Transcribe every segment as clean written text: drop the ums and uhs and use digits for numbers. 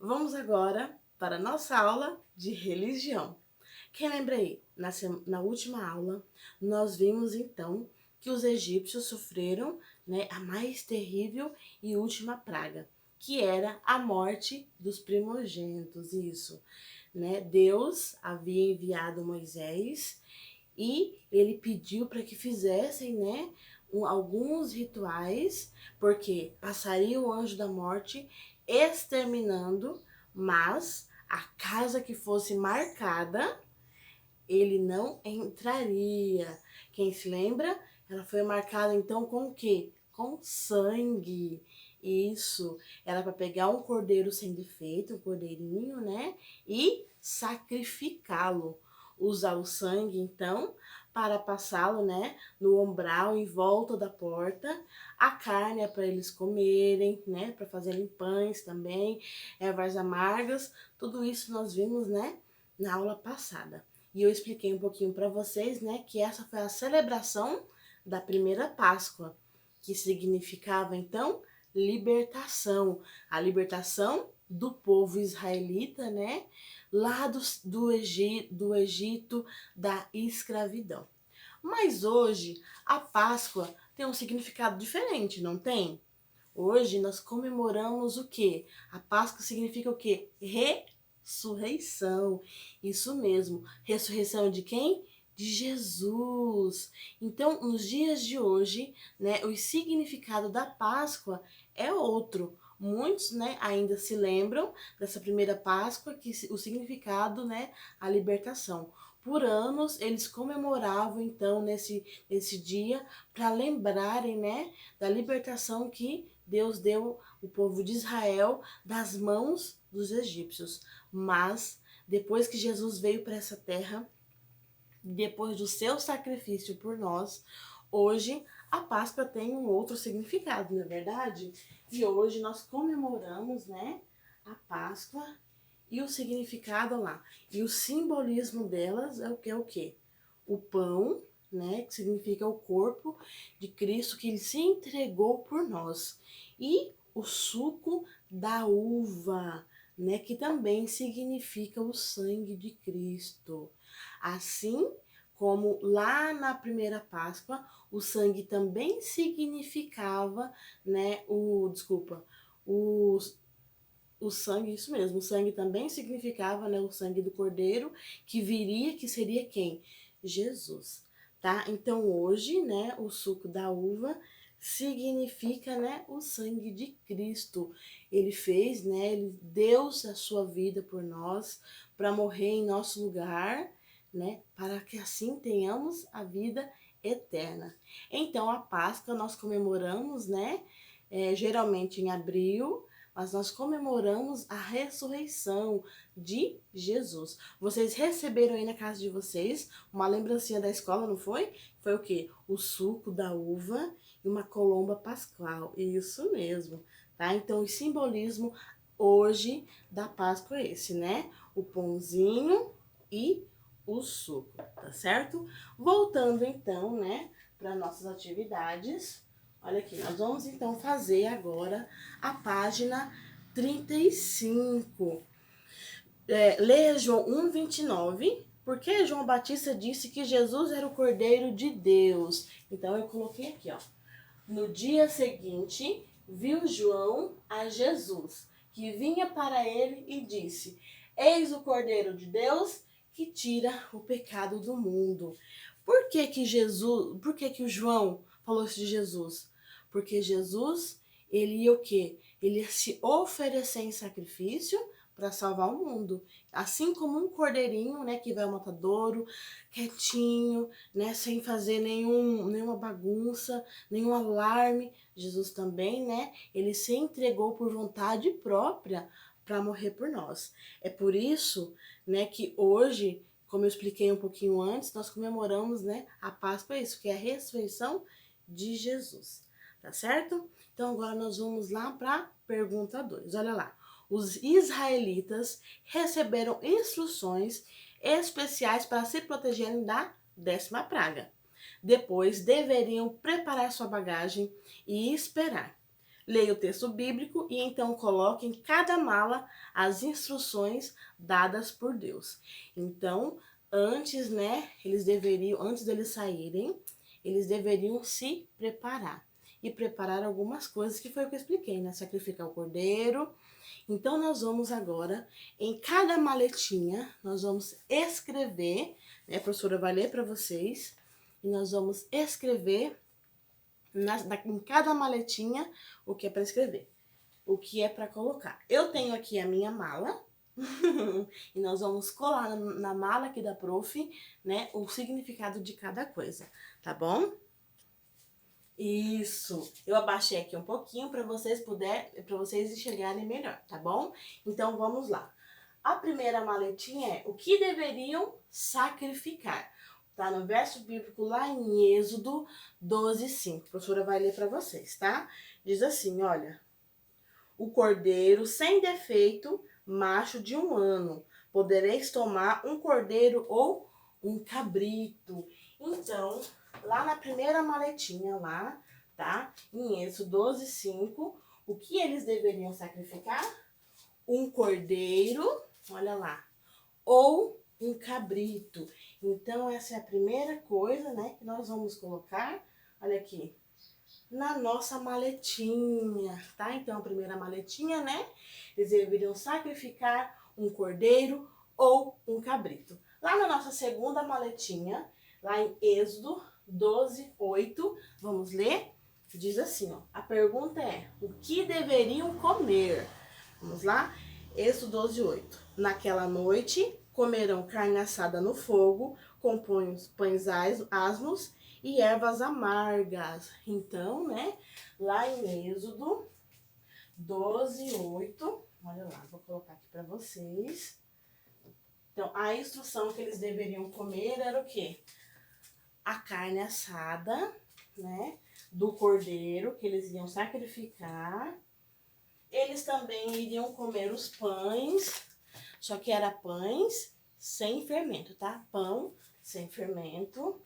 Vamos agora para a nossa aula de religião. Quem lembra aí? Na última aula, nós vimos então que os egípcios sofreram, né, a mais terrível e última praga, que era a morte dos primogênitos. Isso, né? Deus havia enviado Moisés e ele pediu para que fizessem, né, alguns rituais, porque passaria o anjo da morte exterminando, mas a casa que fosse marcada, ele não entraria. Quem se lembra? Ela foi marcada então com o quê? Com sangue. Isso, era para pegar um cordeiro sem defeito, um cordeirinho, né? E sacrificá-lo. Usar o sangue, então, para passá-lo, né, no umbral, em volta da porta. A carne é para eles comerem, né, para fazerem pães também, ervas amargas. Tudo isso nós vimos, né, na aula passada. E eu expliquei um pouquinho para vocês, né, que essa foi a celebração da primeira Páscoa, que significava então libertação, a libertação do povo israelita, né, lá do Egito, da escravidão. Mas hoje a Páscoa tem um significado diferente, não tem? Hoje nós comemoramos o quê? A Páscoa significa o quê? Ressurreição. Isso mesmo. Ressurreição de quem? De Jesus. Então, nos dias de hoje, né, o significado da Páscoa é outro. Muitos, né, ainda se lembram dessa primeira Páscoa, que o significado, né, a libertação. Por anos eles comemoravam então nesse dia para lembrarem, né, da libertação que Deus deu o povo de Israel das mãos dos egípcios. Mas depois que Jesus veio para essa terra, depois do seu sacrifício por nós, hoje a Páscoa tem um outro significado, não é verdade? E hoje nós comemoramos, né, a Páscoa e o significado lá. E o simbolismo delas é o quê? O pão, né, que significa o corpo de Cristo que ele se entregou por nós. E o suco da uva, né, que também significa o sangue de Cristo. Assim como lá na primeira Páscoa, o sangue também significava, né, o sangue, isso mesmo, o sangue também significava, né, o sangue do cordeiro que viria, que seria quem? Jesus, tá? Então hoje, né, o suco da uva significa, né, o sangue de Cristo. Ele fez, né, ele deu a sua vida por nós para morrer em nosso lugar, né, para que assim tenhamos a vida eterna. Então a Páscoa nós comemoramos, né, geralmente em abril, mas nós comemoramos a ressurreição de Jesus. Vocês receberam aí na casa de vocês uma lembrancinha da escola, não foi? Foi o quê? O suco da uva e uma colomba pascual. Isso mesmo, tá? Então, o simbolismo hoje da Páscoa é esse, né? O pãozinho e o suco, tá certo? Voltando então, né, para nossas atividades. Olha aqui, nós vamos então fazer agora a página 35. Leia João 1:29. Porque João Batista disse que Jesus era o Cordeiro de Deus. Então eu coloquei aqui, ó. No dia seguinte, viu João a Jesus, que vinha para ele e disse: Eis o Cordeiro de Deus que tira o pecado do mundo. Por que que o João falou isso de Jesus? Porque Jesus, ele ia o quê? Ele ia se oferecer em sacrifício para salvar o mundo. Assim como um cordeirinho, né, que vai ao matadouro, quietinho, né, sem fazer nenhuma bagunça, nenhum alarme. Jesus também, né, ele se entregou por vontade própria para morrer por nós. É por isso, né, que hoje, como eu expliquei um pouquinho antes, nós comemoramos, né, a Páscoa, é isso, que é a ressurreição de Jesus. Tá certo? Então agora nós vamos lá para pergunta 2. Olha lá. Os israelitas receberam instruções especiais para se protegerem da 10ª praga. Depois deveriam preparar sua bagagem e esperar. Leia o texto bíblico e então coloque em cada mala as instruções dadas por Deus. Então, antes, né, antes deles saírem, eles deveriam se preparar. E preparar algumas coisas que foi o que eu expliquei, né? Sacrificar o cordeiro. Então, nós vamos agora, em cada maletinha, nós vamos escrever, né? A professora vai ler para vocês, e nós vamos escrever em cada maletinha o que é para escrever, o que é para colocar. Eu tenho aqui a minha mala, e nós vamos colar na mala aqui da prof, né, o significado de cada coisa, tá bom? Isso. Eu abaixei aqui um pouquinho para vocês enxergarem melhor, tá bom? Então vamos lá. A primeira maletinha é o que deveriam sacrificar. Tá no verso bíblico lá em Êxodo 12:5. A professora vai ler para vocês, tá? Diz assim, olha: o cordeiro sem defeito, macho de 1 ano. Podereis tomar um cordeiro ou um cabrito. Então, lá na primeira maletinha lá, tá? Em Êxodo 12:5, o que eles deveriam sacrificar? Um cordeiro, olha lá, ou um cabrito. Então, essa é a primeira coisa, né, que nós vamos colocar, olha aqui, na nossa maletinha, tá? Então, a primeira maletinha, né, eles deveriam sacrificar um cordeiro ou um cabrito. Lá na nossa segunda maletinha, lá em Êxodo 12:8, vamos ler? Diz assim, ó, a pergunta é, o que deveriam comer? Vamos lá? Êxodo 12:8. Naquela noite comerão carne assada no fogo, com pães asmos e ervas amargas. Então, né, lá em Êxodo 12:8, olha lá, vou colocar aqui para vocês. Então, a instrução que eles deveriam comer era o quê? A carne assada, né, do cordeiro que eles iam sacrificar. Eles também iriam comer os pães, só que era pães sem fermento, tá? Pão sem fermento.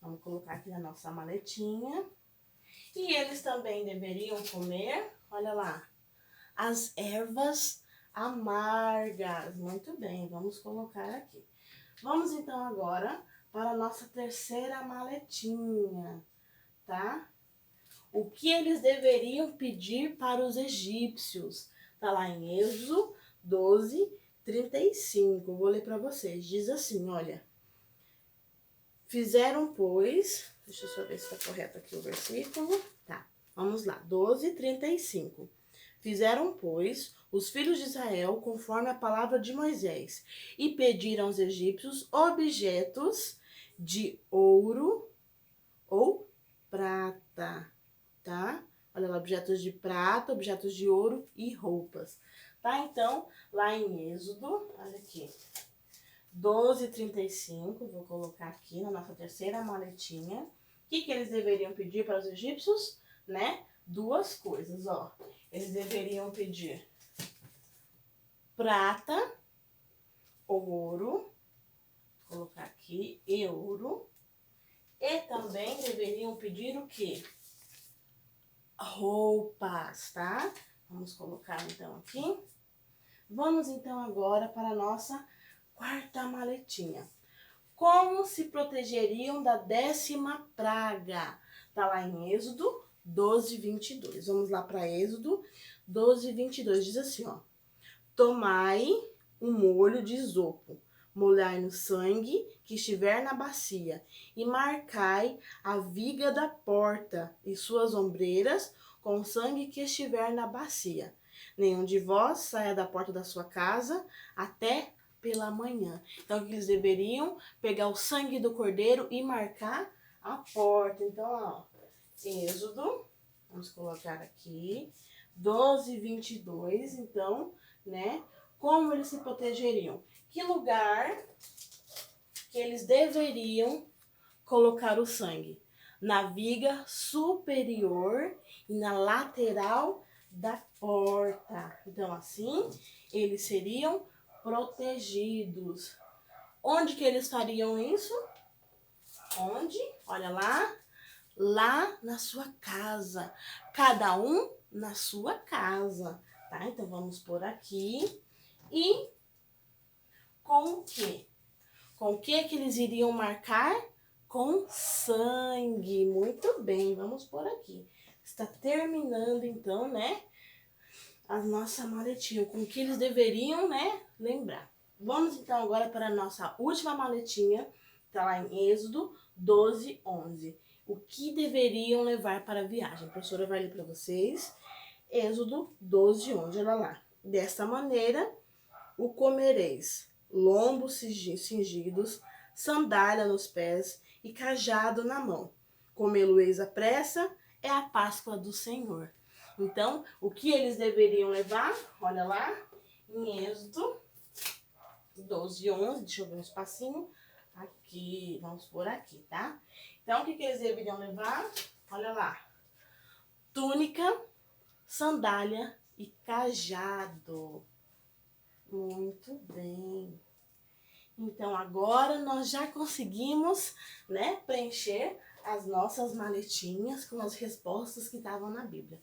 Vamos colocar aqui na nossa maletinha. E eles também deveriam comer, olha lá, as ervas amargas. Muito bem, vamos colocar aqui. Vamos então agora para a nossa terceira maletinha, tá? O que eles deveriam pedir para os egípcios? Tá lá em Êxodo 12:35. Vou ler para vocês. Diz assim, olha. Fizeram, pois... Deixa eu só ver se está correto aqui o versículo. Tá, vamos lá. 12:35. Fizeram, pois, os filhos de Israel conforme a palavra de Moisés e pediram aos egípcios objetos de ouro ou prata, tá? Olha lá, objetos de prata, objetos de ouro e roupas, tá? Então, lá em Êxodo, olha aqui, 12:35, vou colocar aqui na nossa terceira maletinha. O que eles deveriam pedir para os egípcios, né? Duas coisas, ó. Eles deveriam pedir prata ou ouro, vou colocar aqui, e ouro. E também deveriam pedir o quê? Roupas, tá? Vamos colocar então aqui. Vamos então agora para a nossa quarta maletinha. Como se protegeriam da 10ª praga? Tá lá em Êxodo 12:22. Vamos lá para Êxodo 12:22. Diz assim, ó. Tomai um molho de isopo, molhai no sangue que estiver na bacia, e marcai a viga da porta e suas ombreiras com o sangue que estiver na bacia. Nenhum de vós saia da porta da sua casa até pela manhã. Então, eles deveriam pegar o sangue do cordeiro e marcar a porta. Então, ó, Êxodo, vamos colocar aqui, 12:22, então, né, como eles se protegeriam? Que lugar que eles deveriam colocar o sangue? Na viga superior e na lateral da porta. Então, assim, eles seriam protegidos. Onde que eles fariam isso? Onde? Olha lá. lá na sua casa, cada um na sua casa, tá? Então vamos por aqui. E com o quê? Com o que eles iriam marcar? Com sangue. Muito bem, vamos por aqui. Está terminando então, né, a nossa maletinha, com o que eles deveriam, né, lembrar. Vamos então agora para a nossa última maletinha, está lá em Êxodo 12, 11. O que deveriam levar para a viagem? A professora vai ler para vocês. Êxodo 12, 11, olha lá. Desta maneira o comereis: lombos cingidos, sandália nos pés e cajado na mão. Comê-lo-eis à pressa, é a Páscoa do Senhor. Então, o que eles deveriam levar? Olha lá, em Êxodo 12, 11, deixa eu ver um espacinho. Aqui, vamos por aqui, tá? Então, o que eles deveriam levar? Olha lá, túnica, sandália e cajado. Muito bem. Então, agora nós já conseguimos, né, preencher as nossas maletinhas com as respostas que estavam na Bíblia.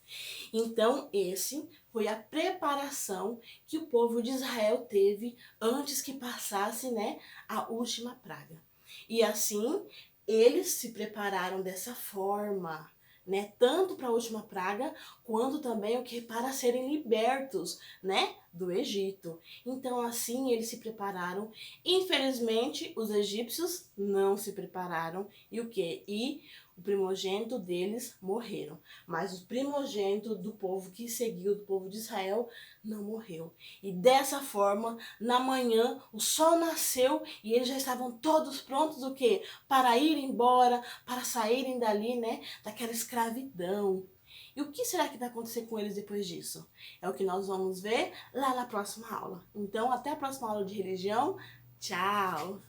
Então, esse foi a preparação que o povo de Israel teve antes que passasse, né, a última praga. E assim, eles se prepararam dessa forma, né, tanto para a última praga, quanto também o que para serem libertos, né, do Egito. Então assim eles se prepararam. Infelizmente os egípcios não se prepararam e o que? E o primogênito deles morreram, mas o primogênito do povo que seguiu, do povo de Israel, não morreu. E dessa forma, na manhã, o sol nasceu e eles já estavam todos prontos o quê? Para ir embora, para saírem dali, né, daquela escravidão. E o que será que vai acontecer com eles depois disso? É o que nós vamos ver lá na próxima aula. Então, até a próxima aula de religião. Tchau!